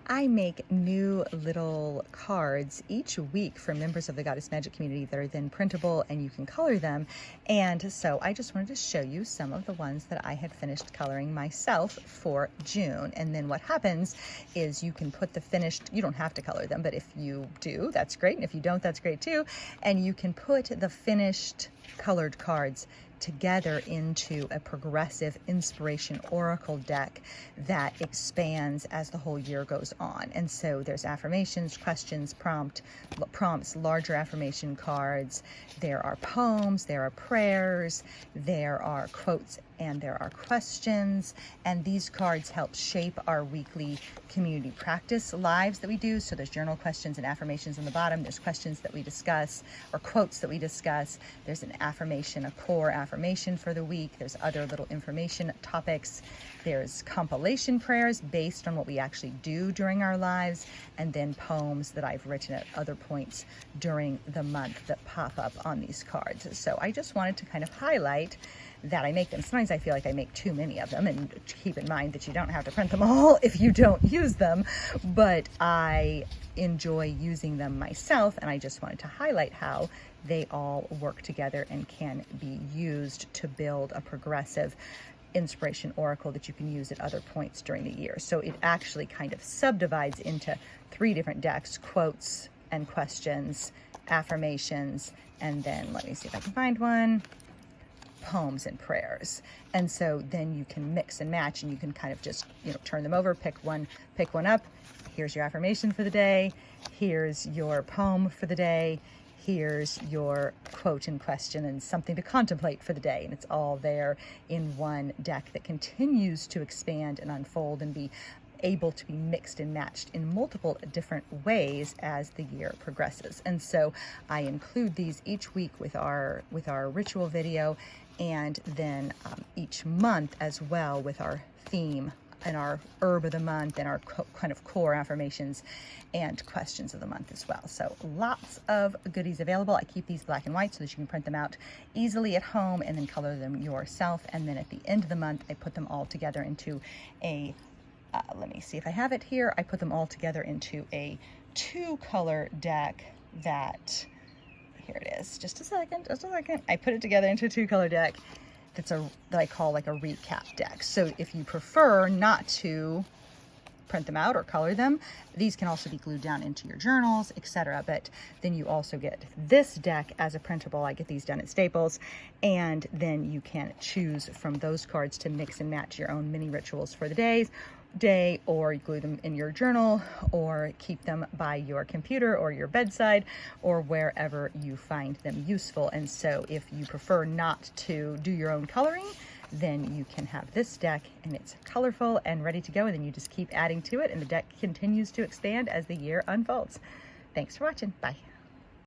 I make new little cards each week for members of the Goddess Magic community that are then printable and you can color them. And so I just wanted to show you some of the ones that I had finished coloring myself for June. And then what happens is you can put the finished, you don't have to color them, but if you do, that's great. And if you don't, that's great too. And you can put the finished colored cards together into a progressive inspiration oracle deck that expands as the whole year goes on. And so there's affirmations, questions, prompts, larger affirmation cards. There are poems, there are prayers, there are quotes, and there are questions. And these cards help shape our weekly community practice lives that we do. So there's journal questions and affirmations on the bottom. There's questions that we discuss or quotes that we discuss. There's an affirmation, a core affirmation for the week. There's other little information topics. There's compilation prayers based on what we actually do during our lives, and then poems that I've written at other points during the month that pop up on these cards. So I just wanted to kind of highlight that I make them. Sometimes I feel like I make too many of them, and keep in mind that you don't have to print them all if you don't use them, but I enjoy using them myself, and I just wanted to highlight how they all work together and can be used to build a progressive inspiration oracle that you can use at other points during the year. So it actually kind of subdivides into 3 different decks: quotes and questions, affirmations, and then let me see if I can find one, poems and prayers. And so then you can mix and match, and you can kind of just, turn them over, pick one up. Here's your affirmation for the day. Here's your poem for the day. Here's your quote and question and something to contemplate for the day. And it's all there in one deck that continues to expand and unfold and be able to be mixed and matched in multiple different ways as the year progresses. And so I include these each week with our ritual video, and then each month as well with our theme and our herb of the month and our kind of core affirmations and questions of the month as well. So lots of goodies available. I keep these black and white so that you can print them out easily at home and then color them yourself. And then at the end of the month, I put them all together into a let me see if I have it here. I put them all together into a 2-color deck that, here it is, just a second. I put it together into a 2-color deck that I call like a recap deck. So if you prefer not to print them out or color them, these can also be glued down into your journals, etc. But then you also get this deck as a printable. I get these done at Staples, and then you can choose from those cards to mix and match your own mini rituals for the day, or you glue them in your journal, or keep them by your computer or your bedside, or wherever you find them useful. And so if you prefer not to do your own coloring, then you can have this deck, and it's colorful and ready to go, and then you just keep adding to it, and the deck continues to expand as the year unfolds. Thanks for watching. Bye.